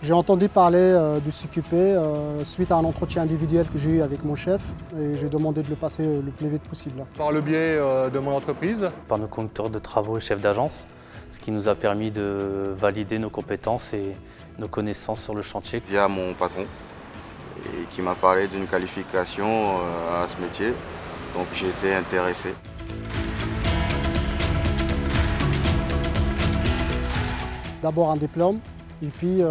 J'ai entendu parler du CQP suite à un entretien individuel que j'ai eu avec mon chef et j'ai demandé de le passer le plus vite possible. Par le biais de mon entreprise. Par nos conducteurs de travaux et chefs d'agence, ce qui nous a permis de valider nos compétences et nos connaissances sur le chantier. Il y a mon patron qui m'a parlé d'une qualification à ce métier, donc j'ai été intéressé. D'abord un diplôme et puis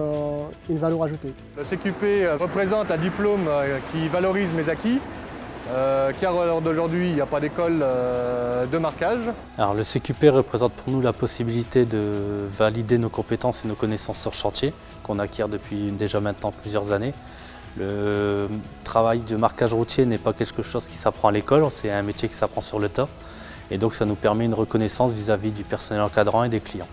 une valeur ajoutée. Le CQP représente un diplôme qui valorise mes acquis, car à l'heure d'aujourd'hui, il n'y a pas d'école de marquage. Alors, le CQP représente pour nous la possibilité de valider nos compétences et nos connaissances sur chantier, qu'on acquiert depuis déjà maintenant plusieurs années. Le travail de marquage routier n'est pas quelque chose qui s'apprend à l'école, c'est un métier qui s'apprend sur le tas. Et donc ça nous permet une reconnaissance vis-à-vis du personnel encadrant et des clients.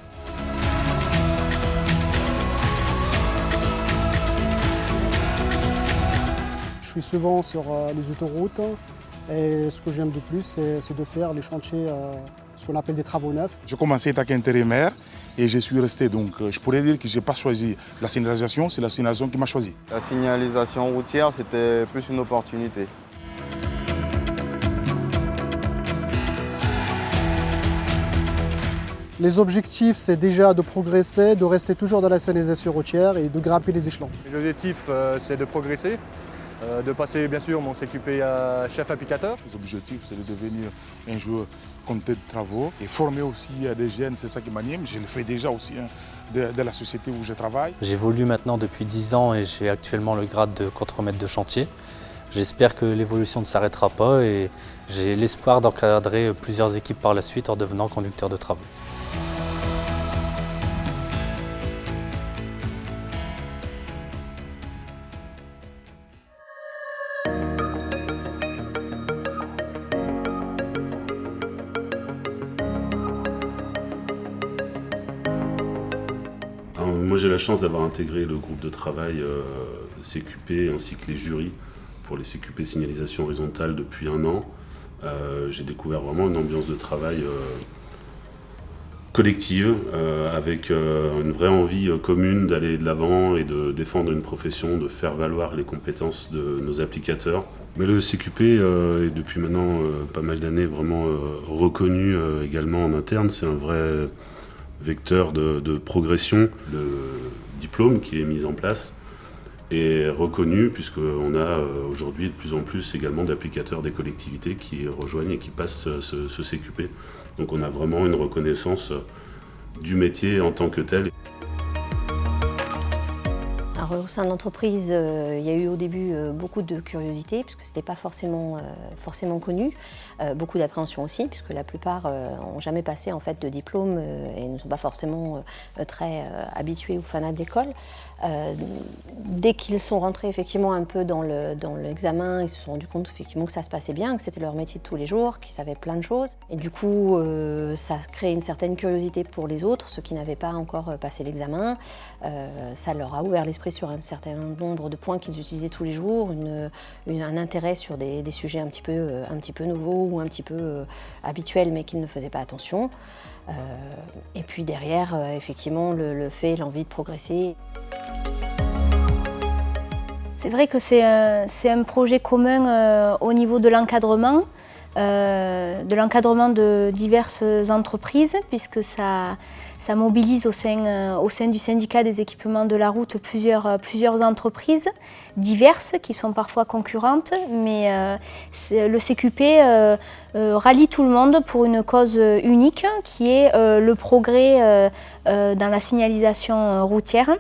Je suis souvent sur les autoroutes et ce que j'aime de plus, c'est de faire les chantiers, ce qu'on appelle des travaux neufs. J'ai commencé en tant qu'intérimaire et je suis resté. Donc je pourrais dire que je n'ai pas choisi la signalisation, c'est la signalisation qui m'a choisi. La signalisation routière, c'était plus une opportunité. Les objectifs, c'est déjà de progresser, de rester toujours dans la signalisation routière et de grimper les échelons. L'objectif, c'est de progresser, de passer bien sûr mon CQP à chef applicateur. L'objectif, c'est de devenir un joueur conducteur de travaux et former aussi des jeunes, c'est ça qui m'anime. Je le fais déjà aussi de la société où je travaille. J'évolue maintenant depuis 10 ans et j'ai actuellement le grade de contremaître de chantier. J'espère que l'évolution ne s'arrêtera pas et j'ai l'espoir d'encadrer plusieurs équipes par la suite en devenant conducteur de travaux. Moi j'ai la chance d'avoir intégré le groupe de travail CQP ainsi que les jurys pour les CQP signalisation horizontale depuis 1 an. J'ai découvert vraiment une ambiance de travail collective avec une vraie envie commune d'aller de l'avant et de défendre une profession, de faire valoir les compétences de nos applicateurs. Mais le CQP est depuis maintenant pas mal d'années vraiment reconnu également en interne. C'est un vrai vecteur de progression. Le diplôme qui est mis en place est reconnu puisqu'on a aujourd'hui de plus en plus également d'applicateurs des collectivités qui rejoignent et qui passent ce CQP. Donc on a vraiment une reconnaissance du métier en tant que tel. Alors, au sein de l'entreprise, il y a eu au début beaucoup de curiosité puisque ce n'était pas forcément connu, beaucoup d'appréhension aussi puisque la plupart n'ont jamais passé en fait, de diplôme et ne sont pas forcément très habitués ou fanats d'école. Dès qu'ils sont rentrés effectivement un peu dans l'examen, ils se sont rendus compte effectivement que ça se passait bien, que c'était leur métier de tous les jours, qu'ils savaient plein de choses. Et du coup, ça crée une certaine curiosité pour les autres, ceux qui n'avaient pas encore passé l'examen. Ça leur a ouvert l'esprit sur un certain nombre de points qu'ils utilisaient tous les jours, un intérêt sur des sujets un petit peu nouveaux ou un petit peu habituels mais qu'ils ne faisaient pas attention. Et puis derrière, effectivement, le fait, l'envie de progresser. C'est vrai que c'est un projet commun au niveau de l'encadrement de diverses entreprises, puisque ça mobilise au sein du syndicat des équipements de la route plusieurs entreprises diverses qui sont parfois concurrentes, mais le CQP rallie tout le monde pour une cause unique qui est le progrès dans la signalisation routière.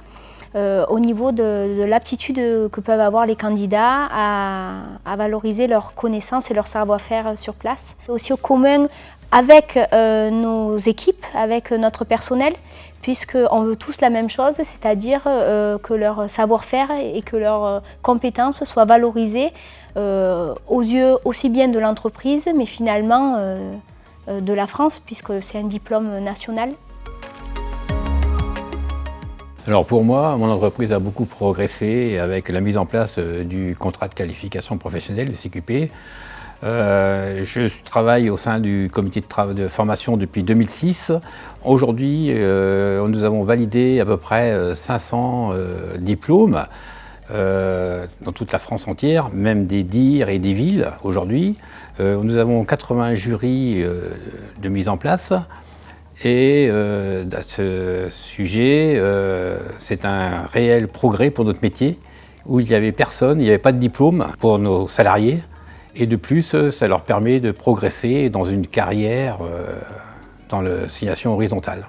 Au niveau de l'aptitude que peuvent avoir les candidats à valoriser leurs connaissances et leur savoir-faire sur place. Aussi au commun avec nos équipes, avec notre personnel, puisqu'on veut tous la même chose, c'est-à-dire que leur savoir-faire et que leurs compétences soient valorisées aux yeux aussi bien de l'entreprise, mais finalement de la France, puisque c'est un diplôme national. Alors pour moi, mon entreprise a beaucoup progressé avec la mise en place du contrat de qualification professionnelle, le CQP. Je travaille au sein du comité de formation depuis 2006. Aujourd'hui, nous avons validé à peu près 500 diplômes dans toute la France entière, même des DIR et des villes aujourd'hui. Nous avons 80 jurys de mise en place. Et à ce sujet, c'est un réel progrès pour notre métier, où il n'y avait personne, il n'y avait pas de diplôme pour nos salariés. Et de plus, ça leur permet de progresser dans une carrière dans l'assignation horizontale.